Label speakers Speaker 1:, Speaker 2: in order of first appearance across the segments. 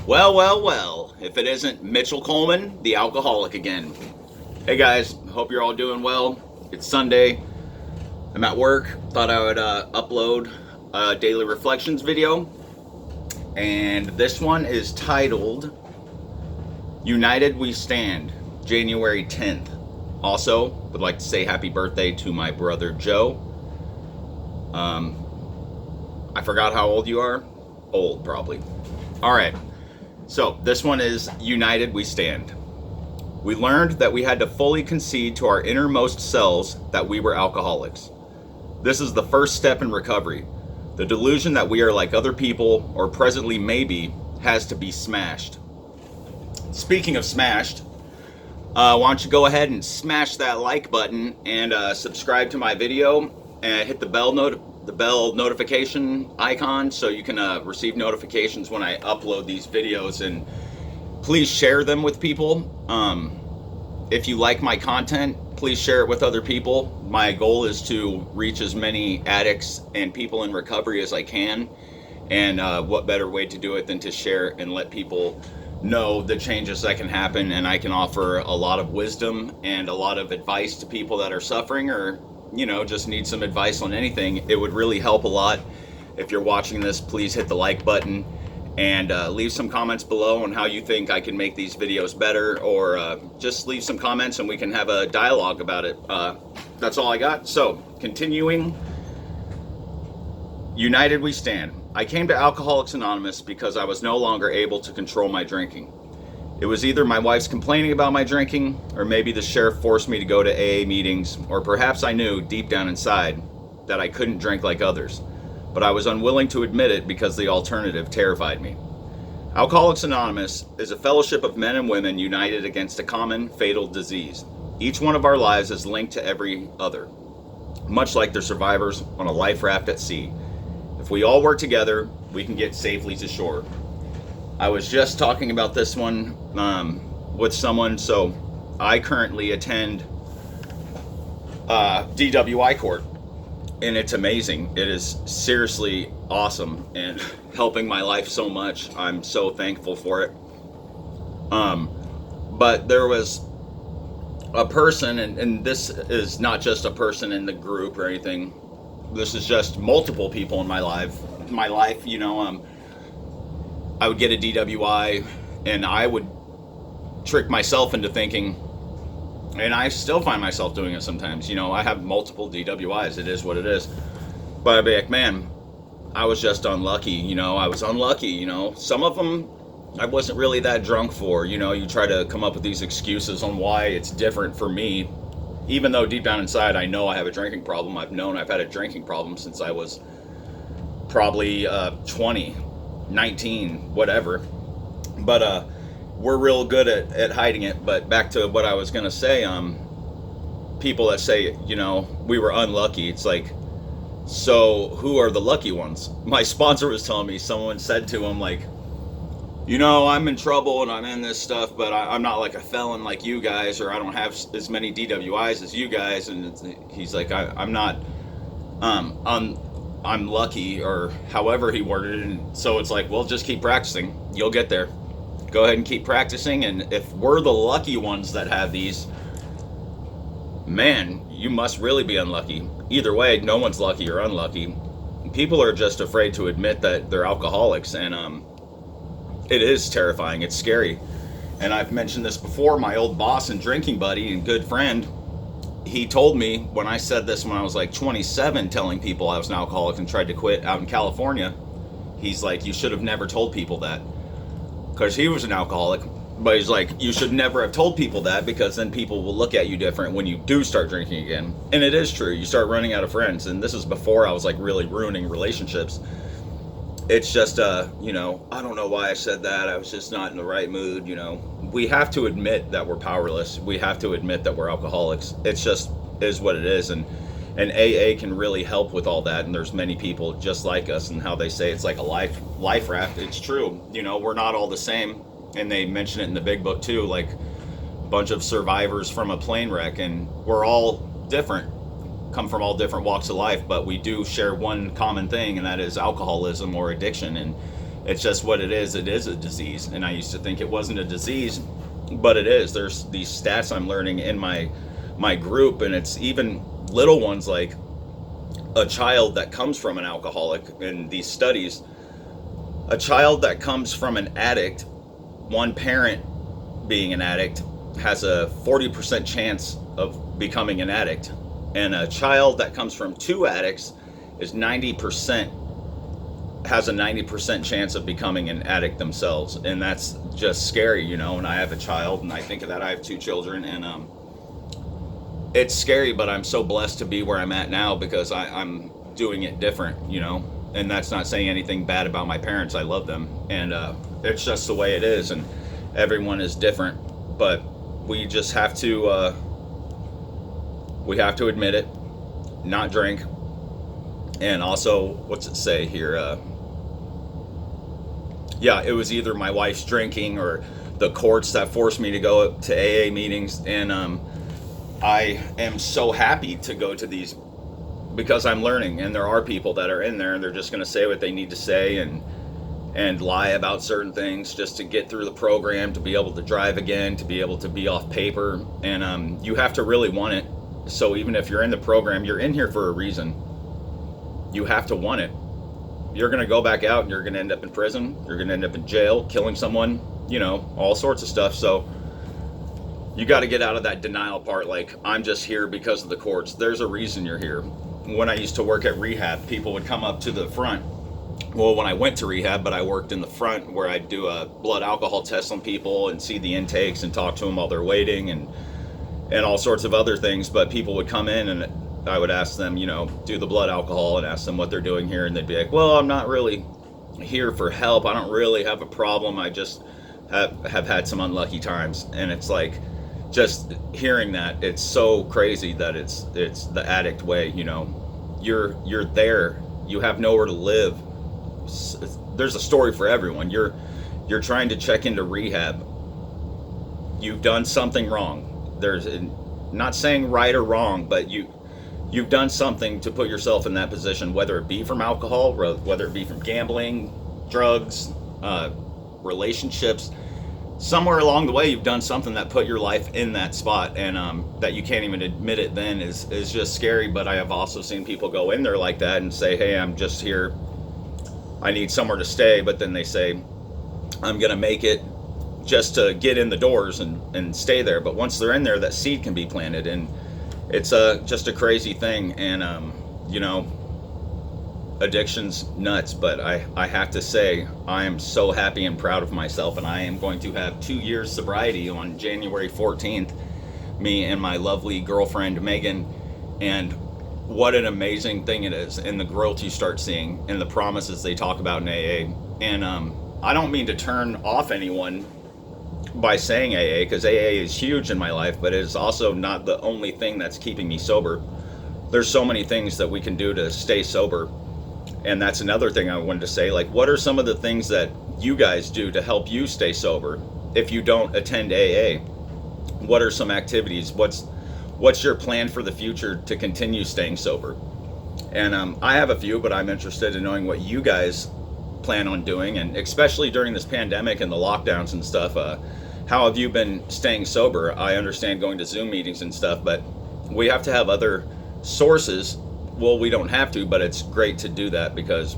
Speaker 1: Well, well, well, if it isn't Mitchell Coleman, the alcoholic again. Hey guys, hope you're all doing well. It's Sunday. I'm at work. Thought I would upload a daily reflections video. And this one is titled United We Stand, January 10th. Also, would like to say happy birthday to my brother Joe. I forgot how old you are. Old, probably. All right. So, this one is United We Stand. We learned that we had to fully concede to our innermost selves that we were alcoholics. This is the first step in recovery. The delusion that we are like other people, or presently maybe, has to be smashed. Speaking of smashed, why don't you go ahead and smash that like button and subscribe to my video and hit the bell notification icon so you can receive notifications when I upload these videos, and please share them with people. If you like my content, please share it with other people. My goal is to reach as many addicts and people in recovery as I can, and what better way to do it than to share and let people know the changes that can happen, and I can offer a lot of wisdom and a lot of advice to people that are suffering or just need some advice on anything. It would really help a lot. If you're watching this, please hit the like button and leave some comments below on how you think I can make these videos better, or just leave some comments and we can have a dialogue about it. That's all I got. So, continuing, United We Stand. I came to Alcoholics Anonymous because I was no longer able to control my drinking. It was either my wife's complaining about my drinking, or maybe the sheriff forced me to go to AA meetings, or perhaps I knew deep down inside that I couldn't drink like others, but I was unwilling to admit it because the alternative terrified me. Alcoholics Anonymous is a fellowship of men and women united against a common fatal disease. Each one of our lives is linked to every other, much like the survivors on a life raft at sea. If we all work together, we can get safely to shore. I was just talking about this one with someone. So I currently attend Dwi Court, and it's amazing. It is seriously awesome and helping my life so much. I'm so thankful for it. But there was a person, and this is not just a person in the group or anything. This is just multiple people in my life. I would get a DWI, and I would trick myself into thinking, and I still find myself doing it sometimes. I have multiple DWIs. It is what it is. But I'd be like, man, I was just unlucky. I was unlucky. Some of them I wasn't really that drunk for. You try to come up with these excuses on why it's different for me, even though deep down inside I know I have a drinking problem. I've had a drinking problem since I was probably 20. 19, whatever. But we're real good at hiding it. But back to what I was gonna say, people that say, we were unlucky, it's like, so who are the lucky ones? My sponsor was telling me, someone said to him, like, I'm in trouble and I'm in this stuff, but I'm not like a felon like you guys, or I don't have as many DWIs as you guys. And he's like, I'm not I'm lucky, or however he worded it. And so it's like, well, just keep practicing. You'll get there. Go ahead and keep practicing. And if we're the lucky ones that have these, man, you must really be unlucky. Either way, no one's lucky or unlucky. People are just afraid to admit that they're alcoholics, and it is terrifying. It's scary. And I've mentioned this before. My old boss and drinking buddy and good friend, he told me when I said this when I was like 27, telling people I was an alcoholic and tried to quit out in California. He's like, you should have never told people that, because he was an alcoholic. But he's like, you should never have told people that, because then people will look at you different when you do start drinking again. And it is true. You start running out of friends. And this is before I was like really ruining relationships. It's just, I don't know why I said that. I was just not in the right mood. We have to admit that we're powerless. We have to admit that we're alcoholics. It's just is what it is. And AA can really help with all that. And there's many people just like us, and how they say it's like a life raft. It's true. We're not all the same. And they mention it in the big book too, like a bunch of survivors from a plane wreck, and we're all different. Come from all different walks of life, but we do share one common thing, and that is alcoholism or addiction. And It's just what it is. It is a disease. And I used to think it wasn't a disease, but it is. There's these stats I'm learning in my group, and it's even little ones, like a child that comes from an alcoholic. In these studies, a child that comes from an addict, one parent being an addict, has a 40% chance of becoming an addict. And a child that comes from two addicts is 90%, has a 90% chance of becoming an addict themselves. And that's just scary, you know. And I have a child, and I think of that. I have two children, and it's scary, but I'm so blessed to be where I'm at now because I'm doing it different, you know. And that's not saying anything bad about my parents. I love them, and it's just the way it is, and everyone is different. But we just have to admit it, not drink. And also, what's it say here? Yeah, it was either my wife's drinking or the courts that forced me to go to AA meetings. And I am so happy to go to these because I'm learning. And there are people that are in there, and they're just going to say what they need to say and lie about certain things just to get through the program, to be able to drive again, to be able to be off paper. And you have to really want it. So even if you're in the program, you're in here for a reason. You have to want it. You're going to go back out and you're going to end up in prison. You're going to end up in jail, killing someone, you know, all sorts of stuff. So you got to get out of that denial part. Like, I'm just here because of the courts. There's a reason you're here. When I used to work at rehab, people would come up to the front. Well, when I went to rehab, but I worked in the front where I'd do a blood alcohol test on people and see the intakes and talk to them while they're waiting and all sorts of other things. But people would come in and I would ask them, you know, do the blood alcohol and ask them what they're doing here. And they'd be like, well, I'm not really here for help. I don't really have a problem. I just have had some unlucky times. And it's like, just hearing that, it's so crazy that it's the addict way, you know. You're there. You have nowhere to live. There's a story for everyone. You're trying to check into rehab. You've done something wrong. There's not saying right or wrong, but you've done something to put yourself in that position, whether it be from alcohol, whether it be from gambling, drugs, relationships. Somewhere along the way, you've done something that put your life in that spot, and that you can't even admit it then is just scary. But I have also seen people go in there like that and say, hey, I'm just here. I need somewhere to stay. But then they say, I'm going to make it just to get in the doors and stay there. But once they're in there, that seed can be planted, and it's just a crazy thing. And you know, addiction's nuts, but I have to say I am so happy and proud of myself, and I am going to have 2 years sobriety on January 14th, me and my lovely girlfriend Megan. And what an amazing thing it is, and the growth you start seeing and the promises they talk about in AA. And I don't mean to turn off anyone by saying AA, because AA is huge in my life, but it is also not the only thing that's keeping me sober. There's so many things that we can do to stay sober. And that's another thing I wanted to say. Like, what are some of the things that you guys do to help you stay sober if you don't attend AA? What are some activities? What's your plan for the future to continue staying sober? And I have a few, but I'm interested in knowing what you guys plan on doing, and especially during this pandemic and the lockdowns and stuff. How have you been staying sober? I understand going to Zoom meetings and stuff, but we have to have other sources. Well, we don't have to, but it's great to do that, because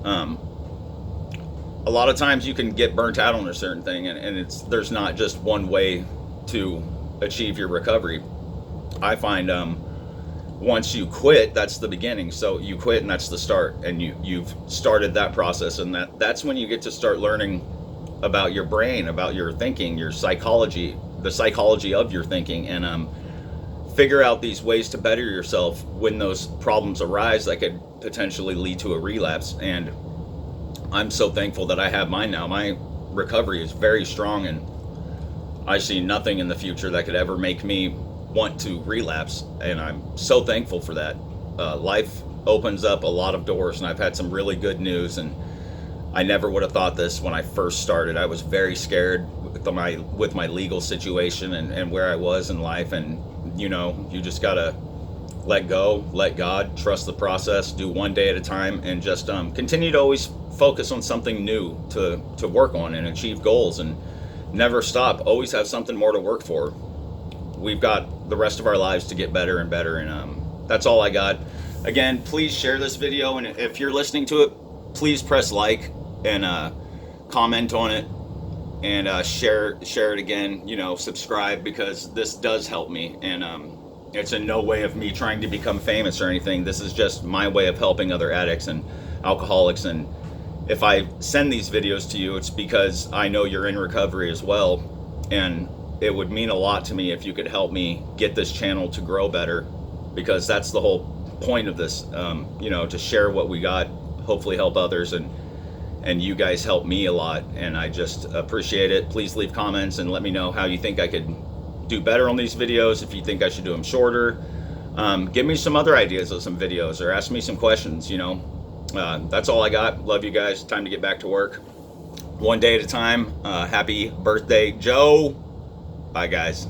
Speaker 1: a lot of times you can get burnt out on a certain thing, and there's not just one way to achieve your recovery. I find once you quit, that's the beginning. So you quit, and that's the start, and you've started that process, and that's when you get to start learning about your brain, about your thinking, your psychology, the psychology of your thinking, and figure out these ways to better yourself when those problems arise that could potentially lead to a relapse. And I'm so thankful that I have mine now. My recovery is very strong, and I see nothing in the future that could ever make me want to relapse, and I'm so thankful for that. Life opens up a lot of doors, and I've had some really good news, and I never would have thought this when I first started. I was very scared with my legal situation and where I was in life, and you know, you just gotta let go, let God, trust the process, do one day at a time, and just continue to always focus on something new to work on and achieve goals, and never stop. Always have something more to work for. We've got the rest of our lives to get better and better, and that's all I got. Again, please share this video, and if you're listening to it, please press like and comment on it, and share it again. Subscribe, because this does help me, and it's in no way of me trying to become famous or anything. This is just my way of helping other addicts and alcoholics. And if I send these videos to you, it's because I know you're in recovery as well, and it would mean a lot to me if you could help me get this channel to grow better, because that's the whole point of this, to share what we got, hopefully help others, and you guys help me a lot, and I just appreciate it. Please leave comments and let me know how you think I could do better on these videos, if you think I should do them shorter. Give me some other ideas of some videos, or ask me some questions. That's all I got. Love you guys. Time to get back to work. One day at a time. Happy birthday, Joe. Bye, guys.